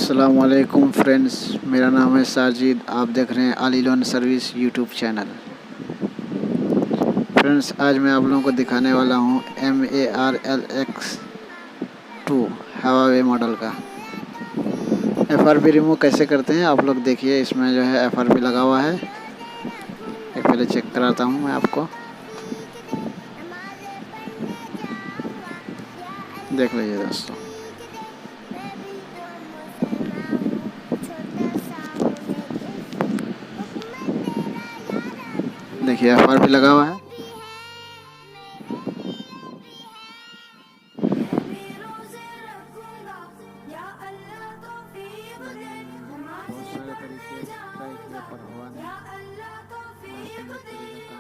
अस्सलामुअलैकुम फ्रेंड्स, मेरा नाम है साजिद। आप देख रहे हैं आली loan service YouTube channel. Friends, आज मैं आप लोगों को दिखाने वाला हूं MAR-lx2 Huawei मॉडल का FRP रिमूव कैसे करते हैं। आप लोग देखिए, इसमें जो है FRP लगा हुआ है। एक पहले चेक कराता हूं मैं आपको, देख लीजिए दोस्तों। देखिए FRP लगा हुआ है। बहुत सारे तरीके ट्राई किए पर हुआ नहीं।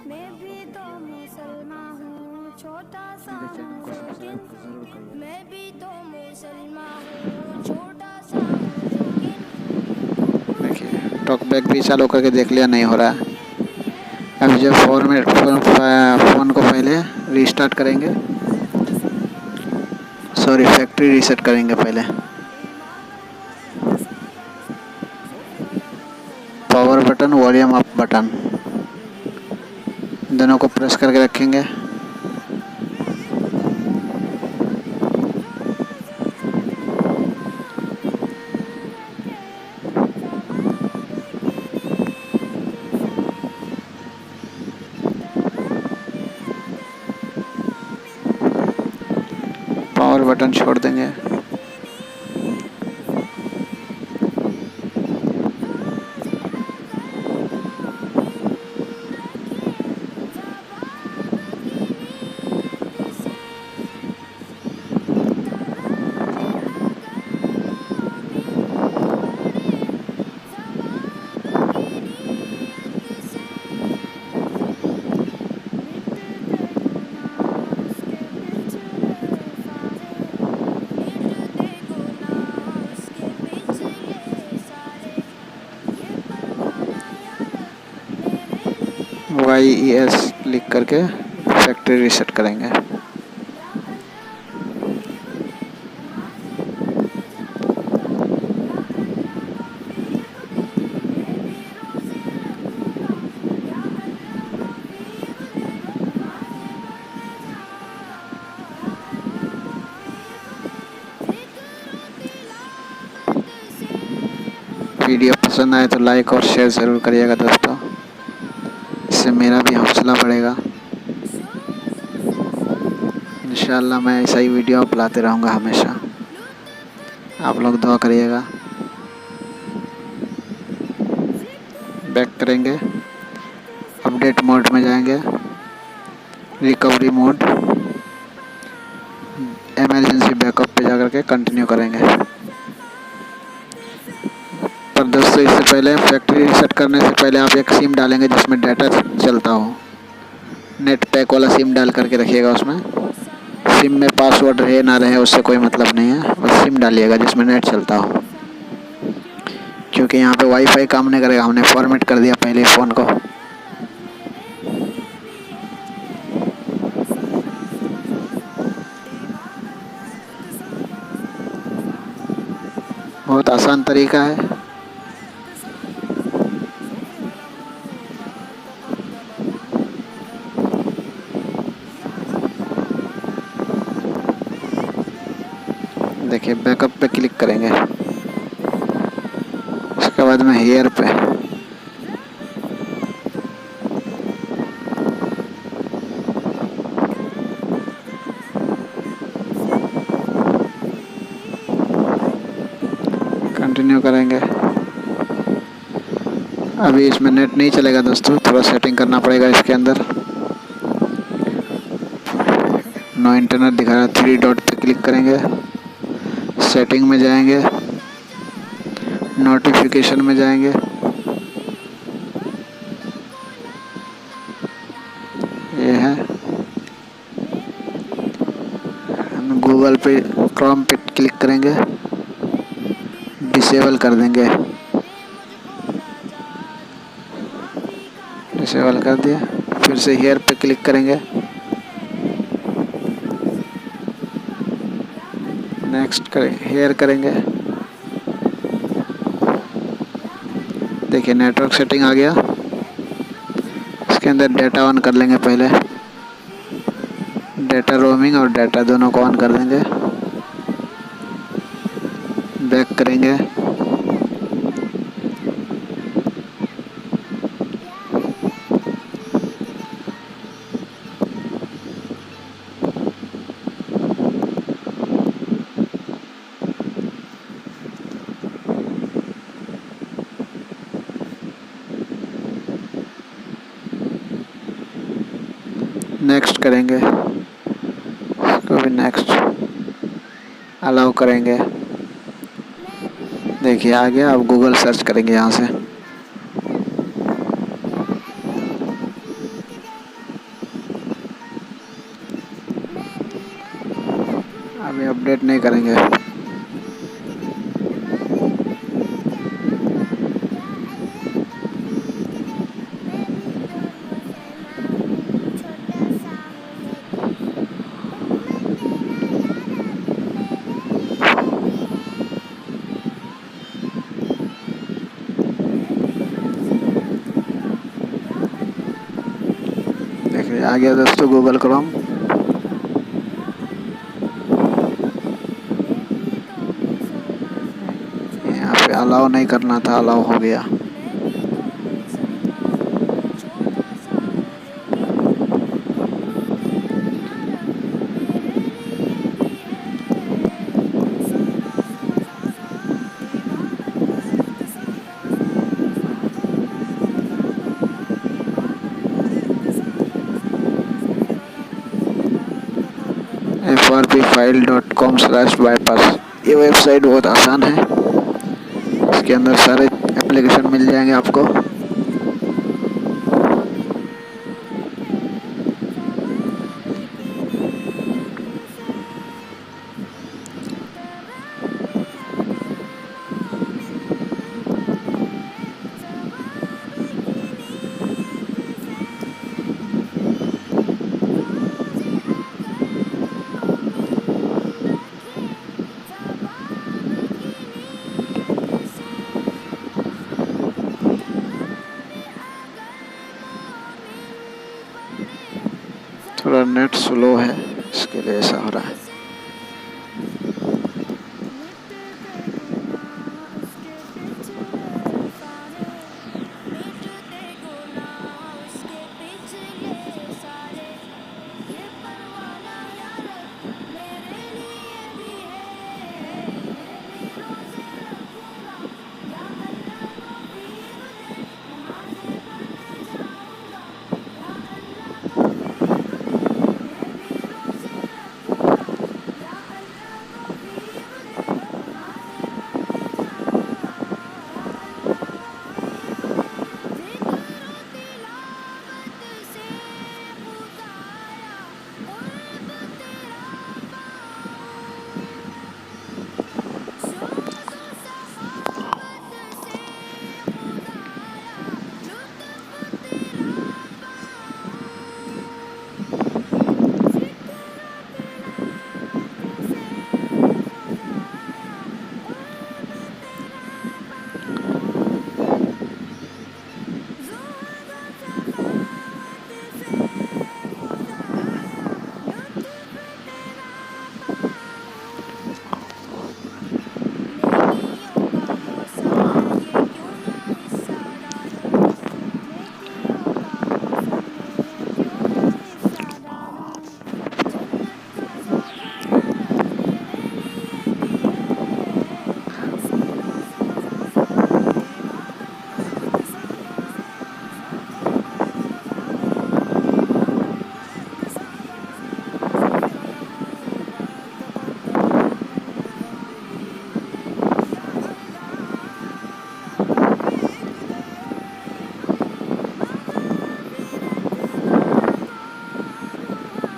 मैं भी तो मुसलमान हूँ, छोटा सा मेरे चैनल को सब्सक्राइब जरूर करिए। मैं भी तो मुसलमान हूँ, छोटा सा हूँ लेकिन देखिए टॉक बैक भी चालू करके देख लिया, नहीं हो रहा है। अभी जब फ़ोन को पहले रीस्टार्ट करेंगे, सॉरी फैक्ट्री रीसेट करेंगे पहले। Power button, volume up button, दोनों को प्रेस करके रखेंगे। पावर बटन छोड़ देंगे। YES लिख करके फैक्ट्री रीसेट करेंगे। वीडियो पसंद आए तो लाइक और शेयर ज़रूर करिएगा दोस्तों, इससे मेरा भी हौसला बढ़ेगा। इंशाल्लाह मैं ऐसा ही वीडियो अपलाते रहूँगा हमेशा। आप लोग दुआ करिएगा। बैक करेंगे, अपडेट मोड में जाएंगे, रिकवरी मोड, इमरजेंसी बैकअप पे जाकर के कंटिन्यू करेंगे। पर दोस्तों, इससे पहले फैक्ट्री रीसेट करने से पहले आप एक सिम डालेंगे जिसमें डाटा चलता हो। नेट पैक वाला सिम डाल करके रखिएगा। उसमें सिम में पासवर्ड रहे ना रहे उससे कोई मतलब नहीं है, बस सिम डालिएगा जिसमें नेट चलता हो, क्योंकि यहाँ पे वाईफाई काम नहीं करेगा। हमने फॉर्मेट कर दिया पहले ही फ़ोन को। बहुत आसान तरीका है। देखिए बैकअप पे क्लिक करेंगे, उसके बाद में हेयर पे, कंटिन्यू करेंगे। अभी इसमें नेट नहीं चलेगा दोस्तों, थोड़ा सेटिंग करना पड़ेगा इसके अंदर। नो इंटरनेट दिखा रहा है, 3 डॉट पे क्लिक करेंगे, सेटिंग में जाएंगे, नोटिफिकेशन में जाएंगे, ये है गूगल पे, क्रोम पे क्लिक करेंगे, डिसेबल कर देंगे। डिसेबल कर दिया, फिर से हेयर पे क्लिक करेंगे, नेक्स्ट करें, हेयर करेंगे, देखिए नेटवर्क सेटिंग आ गया। इसके अंदर डाटा ऑन कर लेंगे पहले, डाटा रोमिंग और डाटा दोनों को ऑन कर देंगे। बैक करेंगे, नेक्स्ट करेंगे, इसको भी नेक्स्ट अलाउ करेंगे। देखिए आ गया। अब गूगल सर्च करेंगे यहाँ से। अभी अपडेट नहीं करेंगे। देखिए आ गया दोस्तों गूगल क्रोम। यहाँ पे अलाउ नहीं करना था, अलाउ हो गया। FRPfile.com/bypass, ये वेबसाइट बहुत आसान है। इसके अंदर सारे एप्लीकेशन मिल जाएंगे आपको। थोड़ा नेट स्लो है, इसके लिए ऐसा हो रहा है।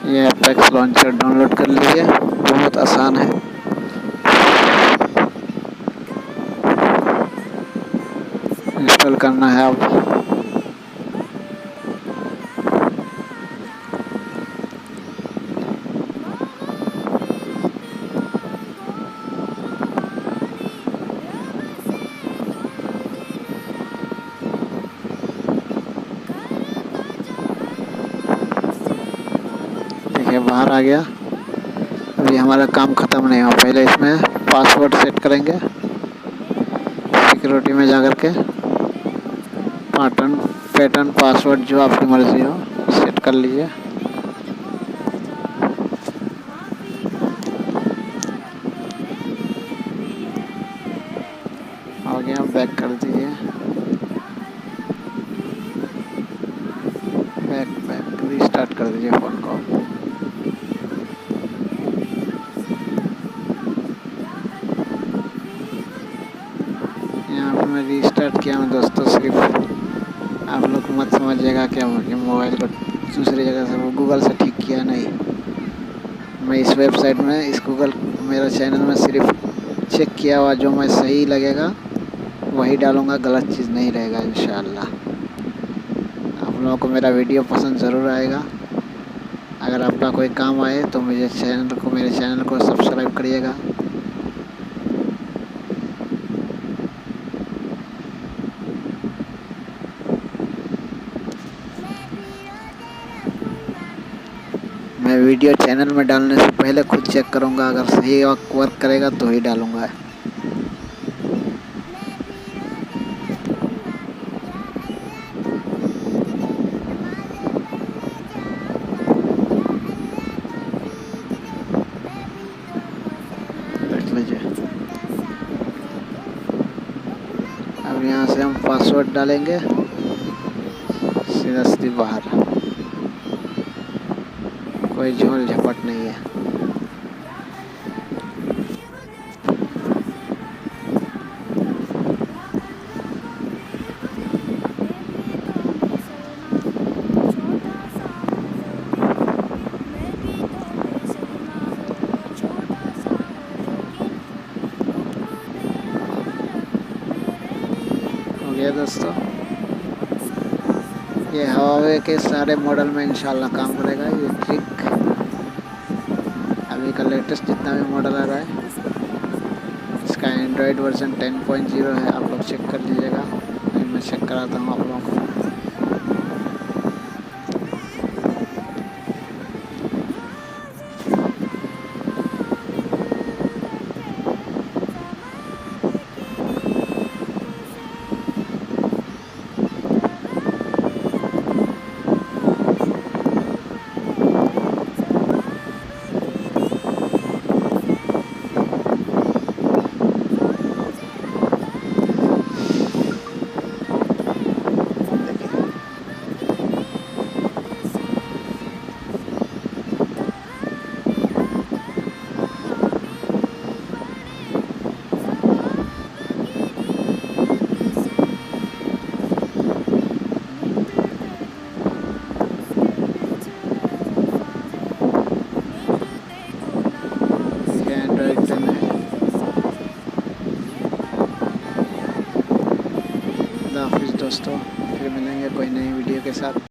ये एपेक्स लॉन्चर डाउनलोड कर लीजिए, बहुत आसान है। इंस्टॉल करना है अब। आ गया। अभी हमारा काम ख़त्म नहीं हुआ, पहले इसमें पासवर्ड सेट करेंगे। सिक्योरिटी में जाकर के पैटर्न पासवर्ड जो आपकी मर्ज़ी हो सेट कर लीजिए। हो गया, बैक कर दीजिए। बैक रीस्टार्ट कर दीजिए फ़ोन को। यहाँ पर मैं रीस्टार्ट किया हूँ दोस्तों। सिर्फ आप लोग मत समझिएगा कि मोबाइल को दूसरी जगह से वो गूगल से ठीक किया, नहीं। मैं इस वेबसाइट में मेरा चैनल में सिर्फ चेक किया हुआ जो मैं सही लगेगा वही डालूँगा, गलत चीज़ नहीं रहेगा इंशाअल्लाह। आप लोगों को मेरा वीडियो पसंद ज़रूर आएगा। अगर आपका कोई काम आए तो मेरे चैनल को सब्सक्राइब करिएगा। मैं वीडियो चैनल में डालने से पहले खुद चेक करूँगा, अगर सही वर्क करेगा तो ही डालूँगा। देख लीजिए। अब यहाँ से हम पासवर्ड डालेंगे, सीधी बाहर। कोई झोल झपट नहीं है। हो गया दोस्तों, ये Huawei के सारे मॉडल में इंशाल्लाह काम करेगा ये ट्रिक। अभी का लेटेस्ट जितना भी मॉडल आ रहा है इसका एंड्रॉयड वर्जन 10.0 है, आप लोग चेक कर लीजिएगा। मैं चेक कराता हूँ आप लोगों को। दोस्तों फिर मिलेंगे कोई नई वीडियो के साथ।